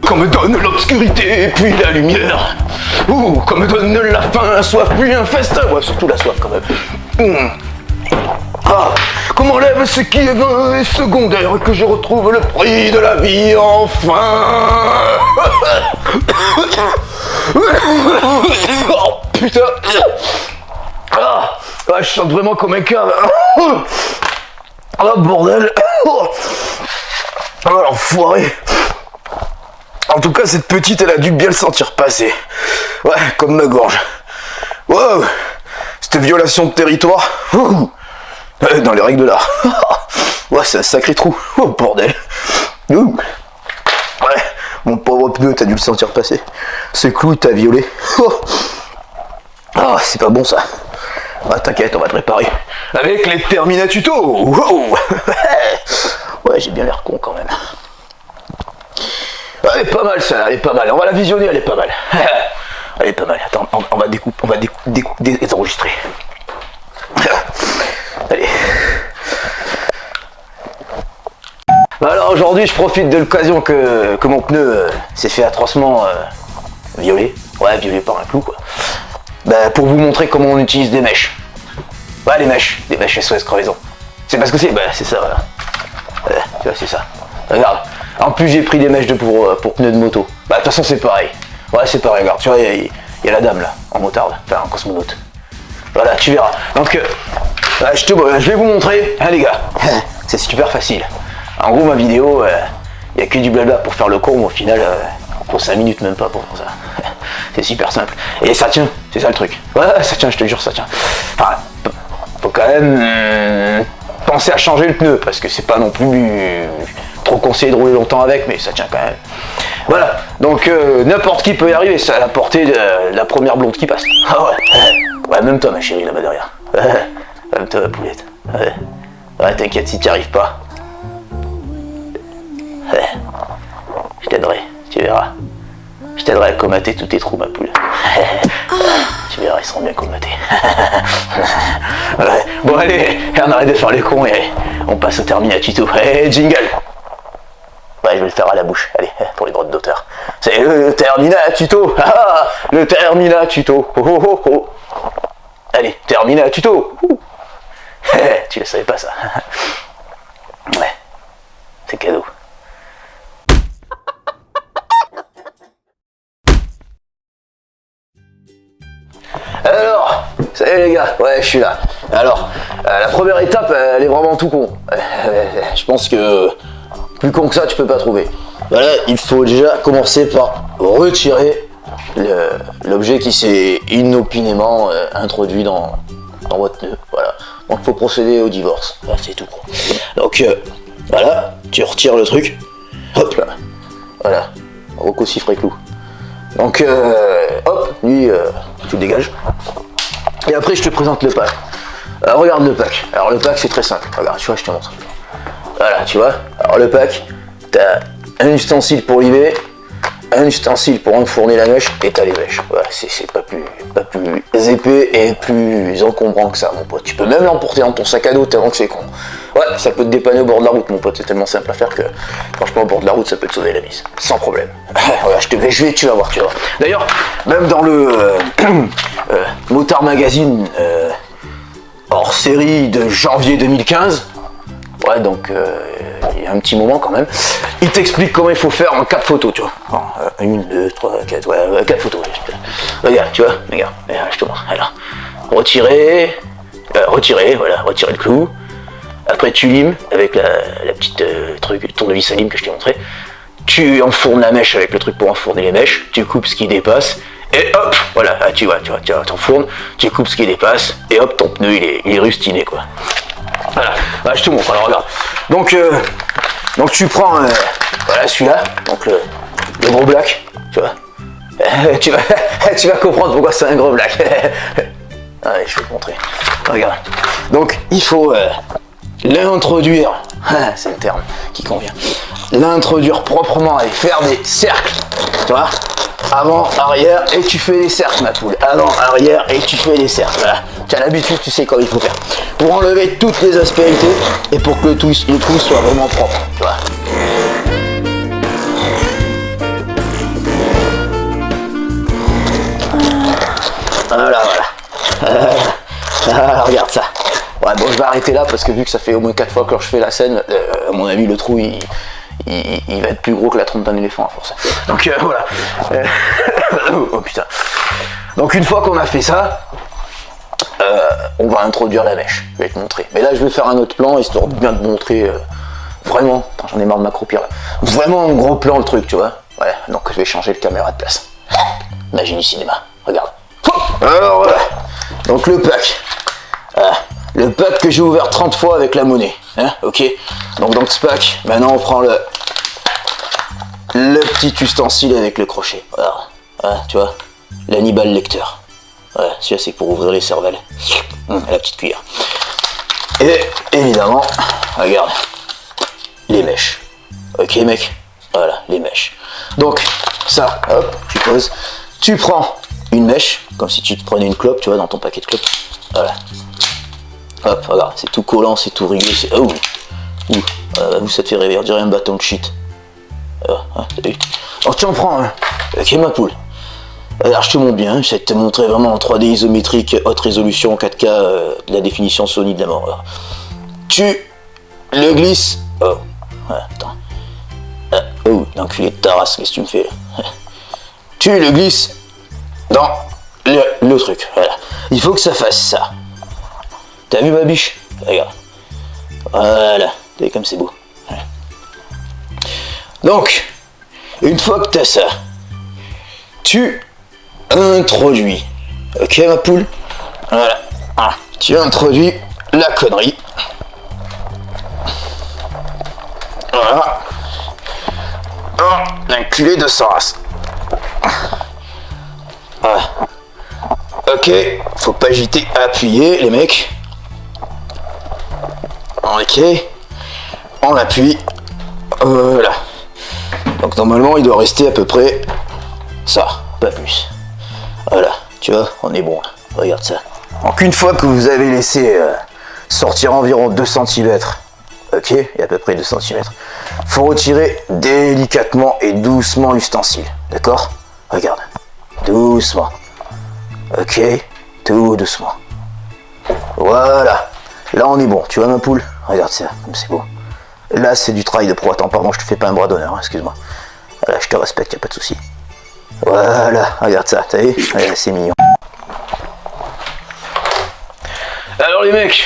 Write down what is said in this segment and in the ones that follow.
Qu'on me donne l'obscurité puis la lumière. Ouh, qu'on me donne la faim, la soif puis un festin. Ouais, surtout la soif quand même. Ah, qu'on m'enlève ce qui est vain et secondaire, que je retrouve le prix de la vie enfin. Oh putain. Ah, je chante vraiment comme un cave. Oh bordel. Oh l'enfoiré. En tout cas, cette petite, elle a dû bien le sentir passer. Ouais, comme ma gorge. Wow, cette violation de territoire. Dans les règles de l'art. Ouais, c'est un sacré trou. Oh, bordel. Ouais, mon pauvre pneu, t'as dû le sentir passer. Ce clou, t'as violé. Ah, c'est pas bon ça. Ah, t'inquiète, on va te réparer. Avec les Terminatuto. Wow. Ouais, j'ai bien l'air con quand même. Elle est pas mal ça, elle est pas mal. On va la visionner, elle est pas mal. Elle est pas mal. Attends, on va désenregistrer. Allez. Alors aujourd'hui, je profite de l'occasion que mon pneu s'est fait atrocement violer. Ouais, violé par un clou quoi. Bah, pour vous montrer comment on utilise des mèches. Ouais, les mèches SOS crevaison. C'est parce que c'est, bah c'est ça voilà. Tu vois, c'est ça. Regarde. En plus, j'ai pris des mèches pour pneus de moto. Bah, de toute façon, c'est pareil. Ouais, c'est pareil, regarde. Tu vois, il y a la dame là, en motarde, enfin en cosmonaute. Voilà, tu verras. Donc, je vais vous montrer, hein, les gars. C'est super facile. En gros, ma vidéo, il n'y a que du blabla pour faire le con, mais au final, pour 5 minutes, même pas pour faire ça. C'est super simple. Et ça tient, c'est ça le truc. Ouais, ça tient, je te jure, ça tient. Enfin, faut quand même penser à changer le pneu, parce que c'est pas non plus trop conseillé de rouler longtemps avec, mais ça tient quand même. Voilà, donc n'importe qui peut y arriver, c'est à la portée de la première blonde qui passe. Ah ouais, ouais, même toi ma chérie là-bas derrière. Même toi ma poulette. Ouais, t'inquiète si t'y arrives pas. Je t'aiderai, tu verras. Je t'aiderai à colmater tous tes trous ma poule. Tu verras, ils seront bien colmatés. Ouais. Bon allez, on arrête de faire les cons et on passe au Terminatuto. Hey, jingle. Ouais, je vais le faire à la bouche, allez, pour les droits d'auteur. C'est le Terminatuto. Ah, le Terminatuto. Oh, oh, oh, oh. Allez, Terminatuto. Tu le savais pas ça. Ouais, c'est cadeau. Alors, salut les gars, ouais, je suis là. Alors, la première étape, elle est vraiment tout con. Je pense que plus con que ça, tu peux pas trouver. Voilà, il faut déjà commencer par retirer l'objet qui s'est inopinément introduit dans votre pneu. Voilà. Donc, il faut procéder au divorce. Voilà, c'est tout. Donc, voilà, tu retires le truc. Hop là. Voilà. Rocco Siffré clou. Donc, hop, lui, tu le dégages. Et après, je te présente le pack. Alors, regarde le pack. Alors, le pack, c'est très simple. Regarde, tu vois, je te montre. Voilà, tu vois. Alors, le pack, t'as un ustensile pour limer, un ustensile pour enfourner la mèche, et t'as les mèches. Voilà, c'est pas plus épais et plus encombrant que ça, mon pote. Tu peux même l'emporter dans ton sac à dos tellement que c'est con. Ouais, ça peut te dépanner au bord de la route, mon pote. C'est tellement simple à faire que, franchement, au bord de la route, ça peut te sauver la mise. Sans problème. Voilà, je vais, tu vas voir, tu vas voir. D'ailleurs, même dans le Motard Magazine hors série de janvier 2015, ouais, donc il y a un petit moment quand même, il t'explique comment il faut faire en 4 photos, tu vois. 1, 2, 3, 4, ouais, 4 photos. Regarde, tu vois, regarde, je te montre. Alors, retirer, voilà, retirer le clou. Après, tu limes avec la petite tournevis à lime que je t'ai montré. Tu enfournes la mèche avec le truc pour enfourner les mèches. Tu coupes ce qui dépasse. Et hop, voilà, tu vois, t'enfournes, tu coupes ce qui dépasse. Et hop, ton pneu, il est rustiné, quoi. Voilà, je te montre, alors regarde. Donc tu prends, voilà, celui-là, donc le gros black, tu vois. tu vas comprendre pourquoi c'est un gros black. Allez, je vais te montrer. Regarde. Donc, il faut l'introduire, c'est le terme qui convient, l'introduire proprement et faire des cercles, tu vois, avant, arrière, et tu fais des cercles, ma poule, avant, arrière, et tu fais des cercles, voilà. Tu as l'habitude, tu sais comment il faut faire, pour enlever toutes les aspérités, et pour que le trou soit vraiment propre, tu vois. vais arrêter là parce que vu que ça fait au moins 4 fois que je fais la scène, à mon avis le trou il va être plus gros que la trompe d'un éléphant à force. Donc voilà. Oh putain. Donc une fois qu'on a fait ça, on va introduire la mèche. Je vais te montrer. Mais là je vais faire un autre plan histoire de bien te montrer vraiment. J'en ai marre de m'accroupir là. Vraiment un gros plan le truc, tu vois. Ouais. Donc je vais changer le caméra de place. Magie du cinéma. Regarde. Alors voilà. Donc le pack. Le pack que j'ai ouvert 30 fois avec la monnaie. Hein, ok. Donc dans ce pack, maintenant on prend le petit ustensile avec le crochet. Voilà, tu vois, l'Hannibal Lecter. Voilà, celui-là c'est pour ouvrir les cervelles. La petite cuillère. Et évidemment, regarde, les mèches. Ok mec, voilà, les mèches. Donc ça, hop, tu poses. Tu prends une mèche, comme si tu te prenais une clope, tu vois, dans ton paquet de clopes. Voilà. Hop, regarde, c'est tout collant, c'est tout rigueux, c'est... Oh, vous ça te fait rêver, on dirait un bâton de shit. Alors tu en prends un, ok ma poule. Alors je te montre bien, je vais te montrer vraiment en 3D isométrique, haute résolution, 4K, de la définition Sony de la mort. Alors. Tu le glisses... Oh, attends. Oh, l'enculé de ta race, qu'est-ce que tu me fais là? Tu le glisses dans le truc, voilà. Il faut que ça fasse ça. T'as vu ma biche? Regarde. Voilà. T'as vu comme c'est beau. Voilà. Donc, une fois que t'as ça, tu introduis. Ok ma poule? Voilà. Tu introduis la connerie. Voilà. Oh, l'enculé de sa race. Voilà. Ok, faut pas agiter, appuyer les mecs. Ok, on appuie. Voilà. Donc normalement il doit rester à peu près ça, pas plus. Voilà, tu vois, on est bon là. Regarde ça. Donc une fois que vous avez laissé sortir environ 2 cm, ok, et à peu près 2 cm, faut retirer délicatement et doucement l'ustensile, d'accord? Regarde, doucement. Ok, tout doucement. Voilà. Là on est bon, tu vois ma poule? Regarde ça, comme c'est beau. Là c'est du travail de pro. Attends, pardon, je te fais pas un bras d'honneur, hein, excuse-moi. Voilà, je te respecte, y a pas de souci. Voilà, regarde ça, t'as vu? Ouais, c'est mignon. Alors les mecs,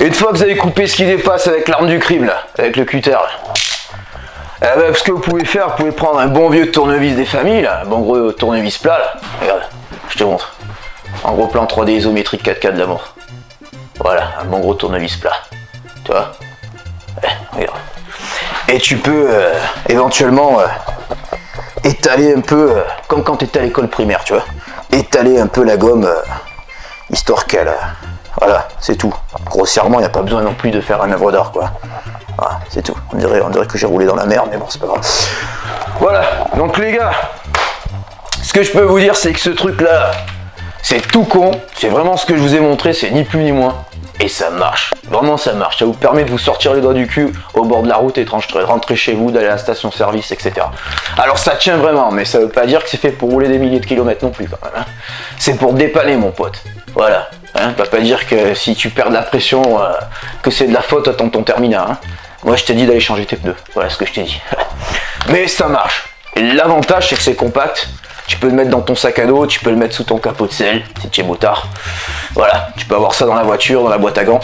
une fois que vous avez coupé ce qui dépasse avec l'arme du crime là, avec le cutter là, ce que vous pouvez faire, vous pouvez prendre un bon vieux tournevis des familles là, un bon gros tournevis plat là. Regarde, je te montre. En gros plan 3D isométrique 4K de l'amour. Voilà, un bon gros tournevis plat. Tu vois? Ouais, regarde. Et tu peux éventuellement étaler un peu, comme quand tu étais à l'école primaire, tu vois. Étaler un peu la gomme, histoire qu'elle... voilà, c'est tout. Grossièrement, il n'y a pas besoin non plus de faire un œuvre d'art, quoi. Voilà, c'est tout. On dirait que j'ai roulé dans la mer, mais bon, c'est pas grave. Voilà, donc les gars, ce que je peux vous dire, c'est que ce truc-là, c'est tout con. C'est vraiment ce que je vous ai montré, c'est ni plus ni moins. Et ça marche, vraiment ça marche, ça vous permet de vous sortir les doigts du cul au bord de la route et de rentrer chez vous, d'aller à la station-service, etc. Alors ça tient vraiment, mais ça veut pas dire que c'est fait pour rouler des milliers de kilomètres non plus quand même. Hein. C'est pour dépanner mon pote, voilà. Hein, ça veut pas dire que si tu perds de la pression, que c'est de la faute à ton terminal. Hein. Moi je t'ai dit d'aller changer tes pneus, voilà ce que je t'ai dit. Mais ça marche, et l'avantage c'est que c'est compact. Tu peux le mettre dans ton sac à dos, tu peux le mettre sous ton capot de selle, si tu es motard. Voilà, tu peux avoir ça dans la voiture, dans la boîte à gants.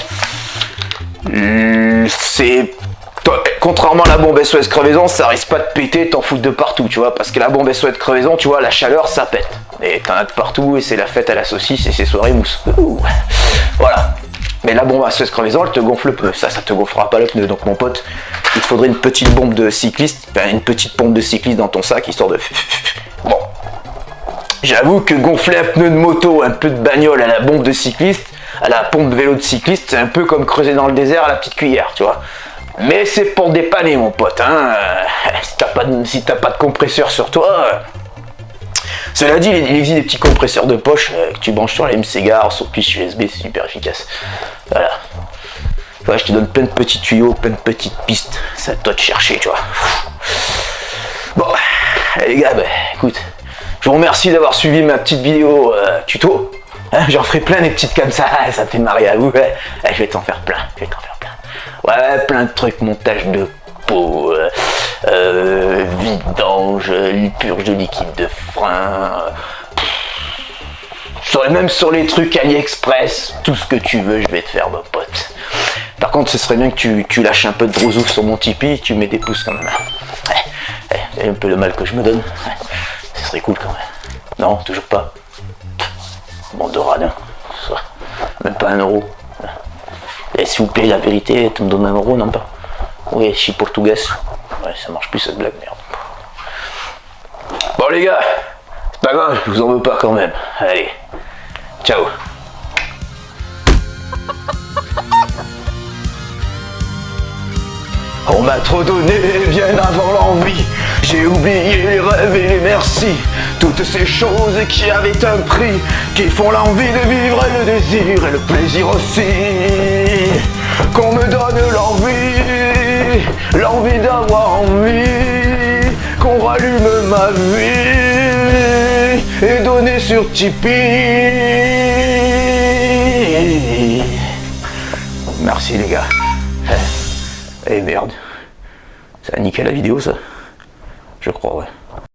C'est... Contrairement à la bombe SOS crevaison, ça risque pas de péter, t'en foutre de partout, tu vois. Parce que la bombe SOS crevaison, tu vois, la chaleur, ça pète. Et t'en as de partout, et c'est la fête à la saucisse, et c'est soirée mousse. Ouh. Voilà. Mais la bombe SOS crevaison, elle te gonfle le pneu. Ça te gonflera pas le pneu. Donc mon pote, il te faudrait une petite bombe de cycliste, enfin une petite pompe de cycliste dans ton sac, histoire de... Bon. J'avoue que gonfler un pneu de moto, un peu de bagnole à la bombe de cycliste, à la pompe de vélo de cycliste, c'est un peu comme creuser dans le désert à la petite cuillère, tu vois. Mais c'est pour dépanner mon pote, hein. Si t'as pas de compresseur sur toi... Cela dit, il existe des petits compresseurs de poche que tu branches sur la M-Cigare, sur puce USB, c'est super efficace. Voilà. Voilà, je te donne plein de petits tuyaux, plein de petites pistes, c'est à toi de chercher, tu vois. Bon, les gars, bah, écoute... Je vous remercie d'avoir suivi ma petite vidéo tuto. Hein, j'en ferai plein des petites comme ça me fait marrer à vous. Ouais. Je vais t'en faire plein, Ouais, plein de trucs, montage de peau, vidange, purge de liquide de frein. Même sur les trucs AliExpress, tout ce que tu veux, je vais te faire, mon pote. Par contre, ce serait bien que tu lâches un peu de gros ouf sur mon Tipeee, tu mets des pouces quand même. C'est un peu le mal que je me donne. Ce serait cool quand même. Non, toujours pas. Bande de radins. Même pas 1 euro. Et s'il vous plaît, la vérité, tu me donnes 1 euro, non pas? Oui, je suis portugais. Ouais, ça marche plus cette blague, merde. Bon les gars, c'est pas grave, je vous en veux pas quand même. Allez, ciao. On m'a trop donné bien avant l'envie. J'ai oublié les rêves et les merci. Toutes ces choses qui avaient un prix, qui font l'envie de vivre et le désir et le plaisir aussi. Qu'on me donne l'envie d'avoir envie. Qu'on rallume ma vie et donner sur Tipeee. Merci les gars. Eh merde, ça a niqué la vidéo ça. Je crois, ouais.